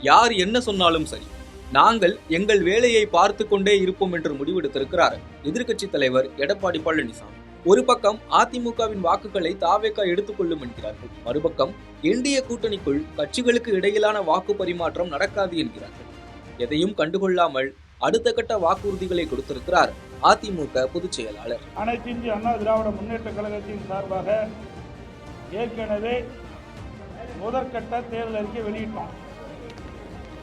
யார் என்ன சொன்னாலும் சரி, நாங்கள் எங்கள் வேலையை பார்த்து கொண்டே இருப்போம் என்று முடிவெடுத்திருக்கிறார் எதிர்க்கட்சி தலைவர் எடப்பாடி பழனிசாமி. ஒரு பக்கம் அதிமுகவின் வாக்குகளை தாவேகா எடுத்துக்கொள்ளும் என்கிறார்கள், மறுபக்கம் என்டிஏ கூட்டணிக்குள் கட்சிகளுக்கு இடையிலான வாக்கு பரிமாற்றம் நடக்காது என்கிறார்கள். எதையும் கண்டுகொள்ளாமல் அடுத்த கட்ட வாக்குறுதிகளை கொடுத்திருக்கிறார் அதிமுக பொதுச் செயலாளர். அனைத்து இந்திய அண்ணா திராவிட முன்னேற்ற கழகத்தின் சார்பாக ஏற்கனவே முதற்கட்ட தேர்தல் அறிக்கை வெளியிட்டோம்.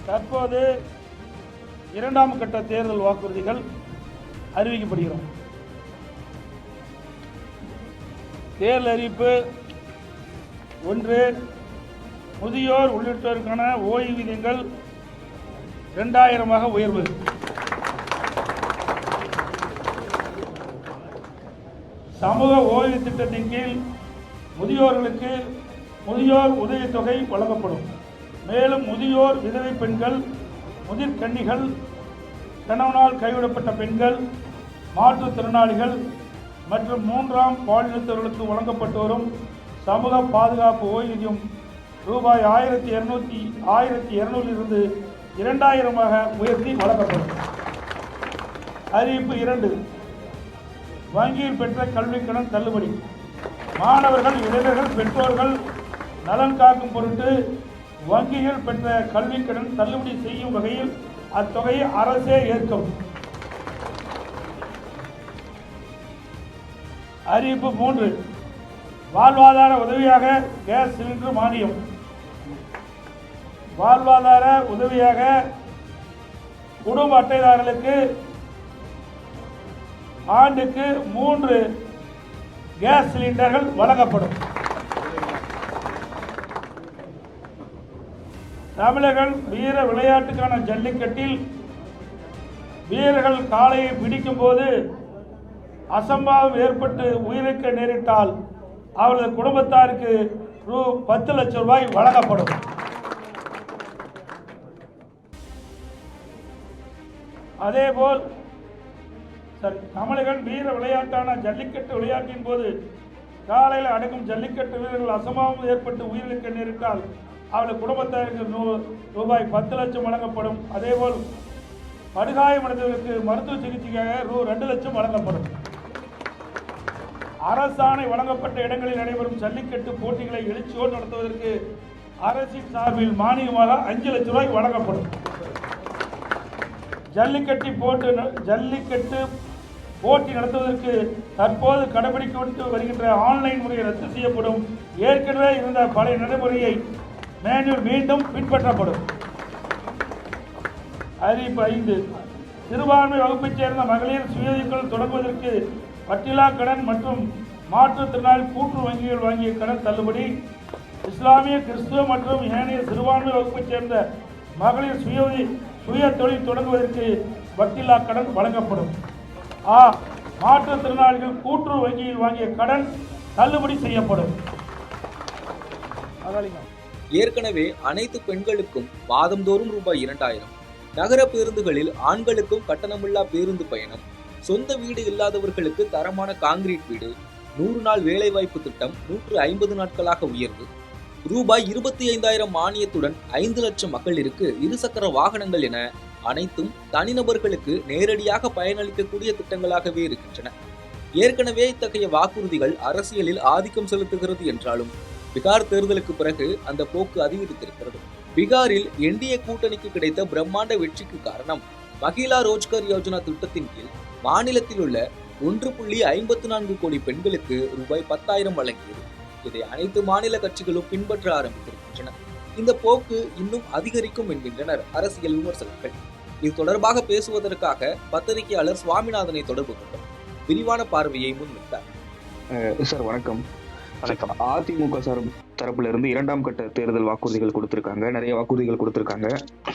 தற்போது இரண்டாம் கட்ட தேர்தல் வாக்குறுதிகள் அறிவிக்கப்படுகிறோம். தேர்தல் அறிவிப்பு ஒன்று, முதியோர் உள்ளிட்டோருக்கான ஓய்வூதியங்கள் 2000 உயர்வு. சமூக ஓய்வு திட்டத்தின் கீழ் முதியோர்களுக்கு முதியோர் உதவித்தொகை வழங்கப்படும். மேலும் முதியோர் விதவை பெண்கள், முதிர்கன்னிகள், கணவனால் கைவிடப்பட்ட பெண்கள், மாற்றுத்திறனாளிகள் மற்றும் 3ஆம் பாலினத்தவர்களுக்கு வழங்கப்பட்டு வரும் சமூக பாதுகாப்பு ஓய்வூதியம் ரூபாய் 1200 இருந்து 2000 உயர்த்தி வழங்கப்படும். அறிவிப்பு 2, வங்கியில் பெற்ற கல்விக் கடன் தள்ளுபடி. மாணவர்கள், இளைஞர்கள், பெற்றோர்கள் நலன் காக்கும் பொருட்டு வங்கியில் பெற்ற கல்விக் கடன் தள்ளுபடி செய்யும் வகையில் அத்தொகையை அரசே ஏற்கும். அறிவிப்பு 3, வாழ்வாதார உதவியாக கேஸ் சிலிண்டர் மானியம். வாழ்வாதார உதவியாக குடும்ப அட்டைதாரர்களுக்கு ஆண்டுக்கு 3 கேஸ் சிலிண்டர்கள் வழங்கப்படும். தமிழர்கள் வீர விளையாட்டுக்கான ஜல்லிக்கட்டில் வீரர்கள் காளையை பிடிக்கும் போது அசம்பாவிதம் ஏற்பட்டு உயிரிழக்க நேரிட்டால் அவரது குடும்பத்தாருக்கு ரூ. 10 லட்சம் வழங்கப்படும். அதேபோல் தமிழர்கள் வீர விளையாட்டான ஜல்லிக்கட்டு விளையாட்டின் போது காலையில் அடக்கும் ஜல்லிக்கட்டு வீரர்கள் அசம்பாவிதம் ஏற்பட்டு உயிரிழக்க நேரிட்டால் அவரது குடும்பத்தாருக்கு ரூபாய் 10 லட்சம் வழங்கப்படும். அதேபோல் படுகாயமடைந்தவர்களுக்கு மருத்துவ சிகிச்சைக்காக ரூ. 2 லட்சம் வழங்கப்படும். அரசாணை வழங்கப்பட்ட இடங்களில் நடைபெறும் ஜல்லிக்கட்டு போட்டிகளை எழுச்சியோடு நடத்துவதற்கு அரசின் சார்பில் மானியமாக 5 லட்சம் வழங்கப்படும். ஜல்லிக்கட்டு போட்டி நடத்துவதற்கு தற்போது கடைபிடிக்கப்பட்டு வருகின்ற ஆன்லைன் முறையை ரத்து செய்யப்படும். ஏற்கனவே இருந்த பழைய நடைமுறையை மீண்டும் பின்பற்றப்படும். அறிவிப்பு 5, சிறுபான்மை வகுப்பைச் சேர்ந்த மகளிர் சுயதொழில் தொடங்குவதற்கு பட்டியலா கடன் மற்றும் மாற்றுத்திறனாளி கூட்டுறவு வங்கிகள் வாங்கிய கடன் தள்ளுபடி. இஸ்லாமிய, கிறிஸ்துவ மற்றும் ஏனைய சிறுபான்மை வகுப்பைச் சேர்ந்த மகளிர் சுய தொழில் தொடங்குவதற்கு வட்டிலா கடன் வழங்கப்படும். மாற்றுத்திறனாளிகள் கூட்டுறவு வங்கியில் வாங்கிய கடன் தள்ளுபடி செய்யப்படும். ஏற்கனவே அனைத்து பெண்களுக்கும் மாதந்தோறும் ரூபாய் 2000, நகர பேருந்துகளில் ஆண்களுக்கும் கட்டணமில்லா பேருந்து பயணம், சொந்த வீடு இல்லாதவர்களுக்கு தரமான கான்கிரீட் வீடு, 100 நாள் வேலைவாய்ப்பு திட்டம் 150 நாட்களாக உயர்வு, ரூபாய் 25,000 மானியத்துடன் 5 லட்சம் மகளிருக்கு இருசக்கர வாகனங்கள் என அனைத்தும் தனிநபர்களுக்கு நேரடியாக பயனளிக்கக்கூடிய திட்டங்களாகவே இருக்கின்றன. ஏற்கனவே இத்தகைய வாக்குறுதிகள் அரசியலில் ஆதிக்கம் செலுத்துகிறது என்றாலும் பீகார் தேர்தலுக்கு பிறகு அந்த போக்கு அதிகரித்திருக்கிறது. பீகாரில் என்டிஏ கூட்டணிக்கு கிடைத்த பிரம்மாண்ட வெற்றிக்கு காரணம் மகிழா ரோஜ்கர் யோஜனா திட்டத்தின் கீழ் மாநிலத்தில் உள்ள 1.54 கோடி பெண்களுக்கு ரூபாய் 10,000 வழங்கியது. இதை அனைத்து மாநில கட்சிகளும் பின்பற்ற ஆரம்பித்திருக்கின்றன. இந்த போக்கு இன்னும் அதிகரிக்கும் என்கின்றனர் அரசியல் விமர்சகர்கள். இது தொடர்பாக பேசுவதற்காக பத்திரிகையாளர் சுவாமிநாதனை தொடர்பு கொண்டார். விரிவான பார்வையை முன்வைத்தார். சார் வணக்கம். அதிமுக தரப்புல இருந்து இரண்டாம் கட்ட தேர்தல் வாக்குறுதிகள் கொடுத்திருக்காங்க, நிறைய வாக்குறுதிகள் கொடுத்திருக்காங்க.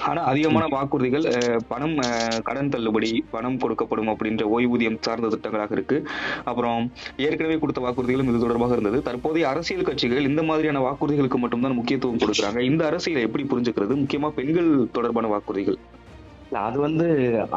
ஆனா அதிகமான வாக்குறுதிகள் பணம், கடன் தள்ளுபடி, பணம் கொடுக்கப்படும் அப்படின்ற ஓய்வூதியம் சார்ந்த திட்டங்களாக இருக்கு. அப்புறம் ஏற்கனவே கொடுத்த வாக்குறுதிகளும் இது தொடர்பாக இருந்தது. தற்போதைய அரசியல் கட்சிகள் இந்த மாதிரியான வாக்குறுதிகளுக்கு மட்டும்தான் முக்கியத்துவம் கொடுக்குறாங்க. இந்த அரசியலை எப்படி புரிஞ்சுக்கிறது? முக்கியமா பெண்கள் தொடர்பான வாக்குறுதிகள். அது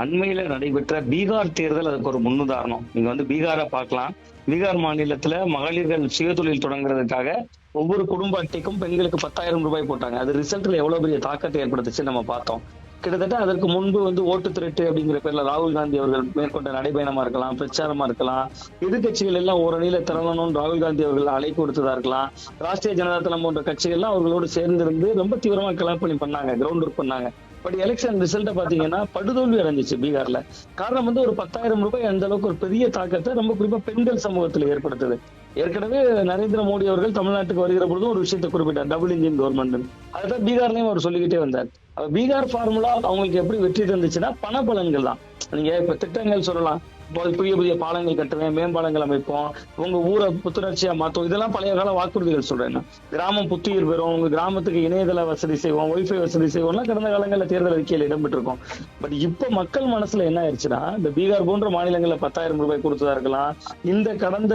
அண்மையில நடைபெற்ற பீகார் தேர்தல் அதுக்கு ஒரு முன்னுதாரணம். நீங்க பீகாரை பார்க்கலாம். பீகார் மாநிலத்துல மகளிர்கள் சுயதொழில் தொடங்குறதுக்காக ஒவ்வொரு குடும்ப அட்டைக்கும் பெண்களுக்கு 10,000 ரூபாய் போட்டாங்க. அது ரிசல்ட்ல எவ்வளவு பெரிய தாக்கத்தை ஏற்படுத்துச்சு நம்ம பார்த்தோம். கிட்டத்தட்ட அதற்கு முன்பு ஓட்டு திருட்டு அப்படிங்கிற பேர்ல ராகுல் காந்தி அவர்கள் மேற்கொண்ட நடைபயணமா இருக்கலாம், பிரச்சாரமா இருக்கலாம், எதிர்கட்சிகள் எல்லாம் ஓரணியில திரளணும்னு ராகுல் காந்தி அவர்கள் அழைப்பு கொடுத்ததா இருக்கலாம், ராஷ்டிரிய ஜனதா தளம் போன்ற கட்சிகள் எல்லாம் அவர்களோடு சேர்ந்திருந்து ரொம்ப தீவிரமா கிளம்பி பண்ணாங்க, கிரவுண்ட் ஒர்க் பண்ணாங்க. பட் எலெக்ஷன் ரிசல்ட்டை பாத்தீங்கன்னா படுதோல்வி அடைஞ்சிச்சு பீகார்ல. காரணம் ஒரு 10,000 ரூபாய் அந்த அளவுக்கு ஒரு பெரிய தாக்கத்தை ரொம்ப குறிப்பா பெண்கள் சமூகத்துல ஏற்படுத்துது. ஏற்கனவே நரேந்திர மோடி அவர்கள் தமிழ்நாட்டுக்கு வருகிற பொழுதும் ஒரு விஷயத்தை குறிப்பிட்டார், டபுள் இன்ஜின் கவர்மெண்ட். அதான் பீகார்லயும் அவர் சொல்லிக்கிட்டே வந்தார். பீகார் ஃபார்முலா அவங்களுக்கு எப்படி வெற்றி தந்துச்சுன்னா பண பலன்கள் தான். நீங்க இப்ப திட்டங்கள் சொல்லலாம், புதிய புதிய பாலங்கள் கட்டுவேன், மேம்பாலங்கள் அமைப்போம், உங்க ஊரை புத்துணர்ச்சியா மாத்தோம், இதெல்லாம் பழைய கால வாக்குறுதிகள் சொல்றேன். கிராமம் புத்துயிர் பெறும், உங்க கிராமத்துக்கு இணையதள வசதி செய்வோம், ஒய்ஃபை வசதி செய்வோம்லாம் கடந்த காலங்களில் தேர்தல் அறிக்கையில் இடம்பெற்றிருக்கோம். பட் இப்ப மக்கள் மனசுல என்ன ஆயிடுச்சுன்னா, இந்த பீகார் போன்ற மாநிலங்கள்ல 10,000 ரூபாய் கொடுத்ததா இருக்கலாம், இந்த கடந்த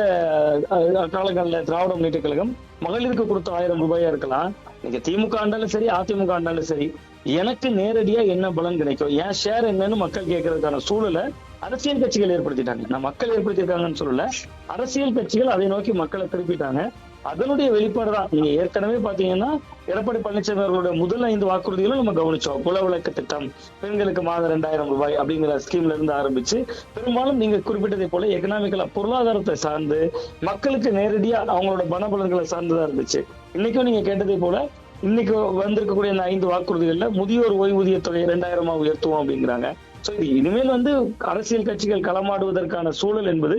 காலங்களில் திராவிட முன்னேற்ற கழகம் மகளிருக்கு கொடுத்த 1000 ரூபாயா இருக்கலாம். நீங்க திமுக ஆண்டாலும் சரி, அதிமுக ஆண்டாலும் சரி, எனக்கு நேரடியா என்ன பலன் கிடைக்கும், என் ஷேர் என்னன்னு மக்கள் கேட்கறதுக்கான சூழலை அரசியல் கட்சிகள் ஏற்படுத்திட்டாங்க. நான் மக்கள் ஏற்படுத்தியிருக்காங்கன்னு சொல்லல, அரசியல் கட்சிகள் அதை நோக்கி மக்களை திருப்பிட்டாங்க. அதனுடைய வெளிப்பாடு தான். நீங்க ஏற்கனவே பாத்தீங்கன்னா எடப்பாடி பழனிசாமி அவர்களுடைய முதல் 5 வாக்குறுதிகளும் நம்ம கவனிச்சோம். குல விளக்கு திட்டம், பெண்களுக்கு மாதம் 2,000 ரூபாய் அப்படிங்கிற ஸ்கீம்ல இருந்து ஆரம்பிச்சு பெரும்பாலும் நீங்க குறிப்பிட்டதை போல எக்கனாமிக்கலா பொருளாதாரத்தை சார்ந்து மக்களுக்கு நேரடியா அவங்களோட பணபலன்களை சார்ந்துதான் இருந்துச்சு. இன்னைக்கும் நீங்க கேட்டதை போல இன்னைக்கு வந்திருக்கக்கூடிய இந்த 5 வாக்குறுதிகள்ல முதியோர் ஓய்வூதிய தொகை 2,000 உயர்த்துவோம் அப்படிங்கிறாங்க. சோ இது இனிமேல் அரசியல் கட்சிகள் களமாடுவதற்கான சூழல் என்பது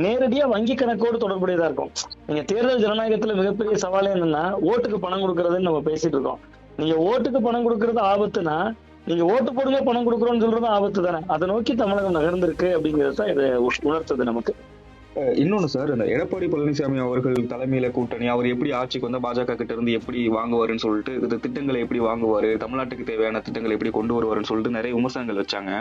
நேரடியா வங்கி கணக்கோடு தொடர்புடையதா இருக்கும். நீங்க தேர்தல் ஜனநாயகத்துல மிகப்பெரிய சவாலே என்னன்னா ஓட்டுக்கு பணம் கொடுக்கறதுன்னு நம்ம பேசிட்டு இருக்கோம். நீங்க ஓட்டுக்கு பணம் கொடுக்கறது ஆபத்துனா, நீங்க ஓட்டு போடுங்க பணம் கொடுக்குறோம்னு சொல்றது ஆபத்து தானே. அதை நோக்கி தமிழகம் நகர்ந்திருக்கு அப்படிங்கிறது தான் இதை உணர்த்தது நமக்கு. இன்னொன்னு சார், இந்த எடப்பாடி பழனிசாமி அவர்கள் தலைமையில கூட்டணி அவர் எப்படி ஆட்சிக்கு வந்தா பாஜக கிட்ட இருந்து எப்படி வாங்குவாருன்னு சொல்லிட்டு, இந்த திட்டங்களை எப்படி வாங்குவாரு, தமிழ்நாட்டுக்கு தேவையான திட்டங்களை எப்படி கொண்டு வருவாருன்னு சொல்லிட்டு நிறைய விமர்சனங்கள் வச்சாங்க.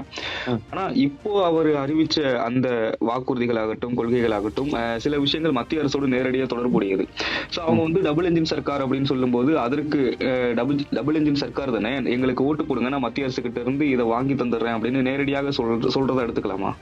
ஆனா இப்போ அவர் அறிவிச்ச அந்த வாக்குறுதிகளாகட்டும் கொள்கைகளாகட்டும் சில விஷயங்கள் மத்திய அரசோடு நேரடியாக தொடர்புடையது. ஸோ அவங்க டபுள் இன்ஜின் சர்க்கார் அப்படின்னு சொல்லும் போது அதற்கு டபுள் இன்ஜின் சர்க்கார் தானே, எங்களுக்கு ஓட்டு போடுங்க, நான் மத்திய அரசு கிட்ட இருந்து இதை வாங்கி தந்துடுறேன் அப்படின்னு நேரடியாக சொல்றதை எடுத்துக்கலாமா?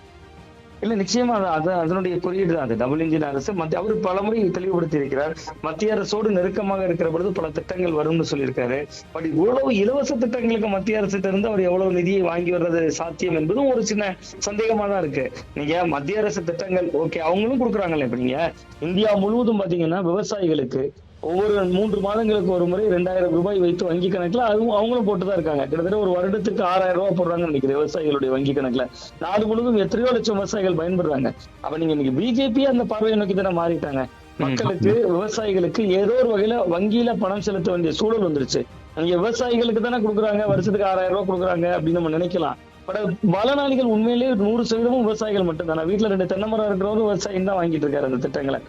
இல்ல, நிச்சயமா அதனுடைய குறியீடு தான் அது. டபுள் இன்ஜின் அரசு அவர் பலமுறை தெளிவுபடுத்தி இருக்கிறார். மத்திய அரசோடு நெருக்கமாக இருக்கிற பொழுது பல திட்டங்கள் வரும்னு சொல்லியிருக்காரு. பட் இவ்வளவு இலவச திட்டங்களுக்கு மத்திய அரசிட்ட இருந்து அவர் எவ்வளவு நிதியை வாங்கி வர்றது சாத்தியம் என்பதும் ஒரு சின்ன சந்தேகமா தான் இருக்கு. நீங்க மத்திய அரசு திட்டங்கள் ஓகே, அவங்களும் கொடுக்குறாங்கல்ல. இப்ப நீங்க இந்தியா முழுவதும் பாத்தீங்கன்னா விவசாயிகளுக்கு ஒவ்வொரு 3 மாதங்களுக்கு ஒரு முறை 2,000 ரூபாய் வைத்து வங்கி கணக்குல அதுவும் அவங்களும் போட்டுதான் இருக்காங்க. கிட்டத்தட்ட ஒரு வருடத்துக்கு 6,000 ரூபாய் போடுறாங்கன்னு நினைக்கிறேன் விவசாயிகளுடைய வங்கி கணக்குல. நாடு முழுவதும் எத்தனையோ லட்சம் விவசாயிகள் பயன்படுறாங்க. அப்ப நீங்க இன்னைக்கு பிஜேபி அந்த பார்வையை நோக்கி தானே மாறிட்டாங்க. மக்களுக்கு விவசாயிகளுக்கு ஏதோ ஒரு வகையில வங்கியில பணம் செலுத்த வேண்டிய சூழல் வந்துருச்சு. அங்க விவசாயிகளுக்கு தானே கொடுக்குறாங்க, வருஷத்துக்கு 6,000 ரூபாய் கொடுக்குறாங்க அப்படின்னு நம்ம நினைக்கலாம். பட் பலனாளிகள் உண்மையிலேயே 100% விவசாயிகள் மட்டும் தானே. வீட்டுல 2 தென்னை மரம் இருக்கிறவரும் விவசாயம் தான் வாங்கிட்டு இருக்காரு அந்த திட்டங்களை.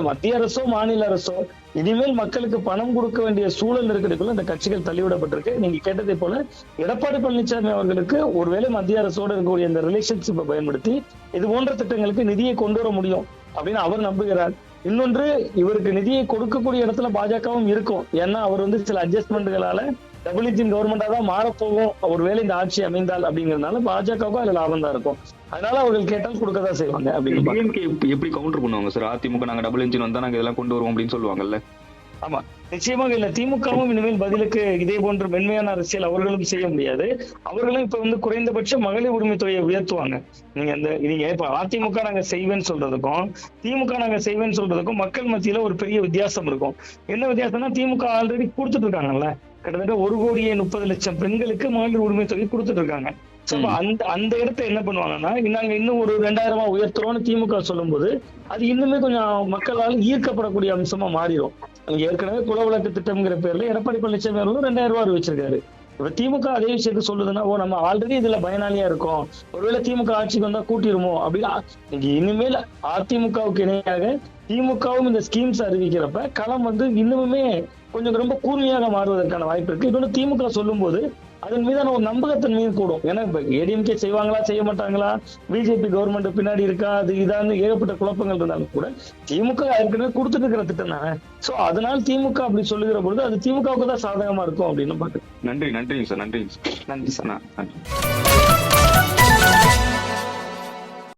மத்திய அரசோ மாநில அரசோ இனிமேல் மக்களுக்கு பணம் கொடுக்க வேண்டிய சூழல் இருக்கிறதுக்குள்ள இந்த கட்சிகள் தள்ளிவிடப்பட்டிருக்கு. நீங்க கேட்டதை போல எடப்பாடி பழனிசாமி அவர்களுக்கு ஒருவேளை மத்திய அரசோடு இருக்கக்கூடிய இந்த ரிலேஷன்ஷிப்பை பயன்படுத்தி இது போன்ற திட்டங்களுக்கு நிதியை கொண்டு வர முடியும் அப்படின்னு அவர் நம்புகிறார். இன்னொன்று, இவருக்கு நிதியை கொடுக்கக்கூடிய இடத்துல பாஜகவும் இருக்கும். ஏன்னா அவர் சில அட்ஜஸ்ட்மெண்ட்களால டபுள் இன்ஜின் கவர்மெண்டா தான் மாறப்போகும் ஒருவேளை இந்த ஆட்சி அமைந்தால் அப்படிங்கிறதுனால பாஜகவுக்கும் அதுல லாபம் தான் இருக்கும். அதனால அவர்கள் கேட்டால் கொடுக்கதான் செய்வாங்க. அப்படின்னு எப்படி கவுண்டர் பண்ணுவாங்க சார்? அதிமுக நாங்க டபுள் இன்ஜின் வந்தா நாங்க இதெல்லாம் கொண்டு வருவோம் அப்படின்னு சொல்லுவாங்கல்ல. ஆமா, நிச்சயமாக இல்ல. திமுகவும் இனிமேல் பதிலுக்கு இதே போன்ற மென்மையான அரசியல் அவர்களும் செய்ய முடியாது. அவர்களும் இப்ப குறைந்தபட்ச மகளிர் உரிமை தொகையை உயர்த்துவாங்க. நீங்க இப்ப அதிமுக நாங்க செய்வேன்னு சொல்றதுக்கும் திமுக நாங்க செய்வேன்னு சொல்றதுக்கும் மக்கள் மத்தியில ஒரு பெரிய வித்தியாசம் இருக்கும். என்ன வித்தியாசம்னா, திமுக ஆல்ரெடி கொடுத்துட்டு இருக்காங்கல்ல, கிட்டத்தட்ட 1,30,00,000 பெண்களுக்கு மகளிர் உரிமை தொகை கொடுத்துட்டு இருக்காங்க. அந்த இடத்த என்ன பண்ணுவாங்கன்னா, நாங்க இன்னும் ஒரு 2,000 உயர்த்துறோம்னு திமுக சொல்லும் போது அது இன்னுமே கொஞ்சம் மக்களால் ஈர்க்கப்படக்கூடிய அம்சமா மாறிடும். ஏற்கனவே குலவிளக்கு திட்டம்ங்கிற பேர்ல எடப்பாடி பழனிசாமி அவர்களும் 2,000 ரூபாய் வச்சிருக்காரு. இப்ப திமுக அதே விஷயத்த சொல்லுதுன்னா, நம்ம ஆல்ரெடி இதுல பயனாளியா இருக்கோம், ஒருவேளை திமுக ஆட்சிக்கு வந்தா கூட்டிருமோ அப்படின்னு இனிமேல் அதிமுகவுக்கு இணையாக திமுகவும் இந்த ஸ்கீம்ஸ் அறிவிக்கிறப்ப களம் இன்னுமே கொஞ்சம் ரொம்ப கூர்மையாக மாறுவதற்கான வாய்ப்பு இருக்கு. இன்னொன்று, திமுக சொல்லும் போது அதன் மீதான ஒரு நம்பகத்தன்மையும் கூடும். ஏன்னா இப்ப ஏடிஎம்கே செய்வாங்களா செய்ய மாட்டாங்களா, பிஜேபி கவர்மெண்ட் பின்னாடி இருக்கா, அது இதான்னு ஏகப்பட்ட குழப்பங்கள் இருந்தாலும் கூட திமுக ஏற்கனவே கொடுத்துட்டு இருக்கிற திட்டம் தானே. சோ அதனால திமுக அப்படி சொல்லுகிற பொழுது அது திமுகவுக்கு தான் சாதகமா இருக்கும் அப்படின்னு பாத்து. நன்றி சார். நன்றி சார்.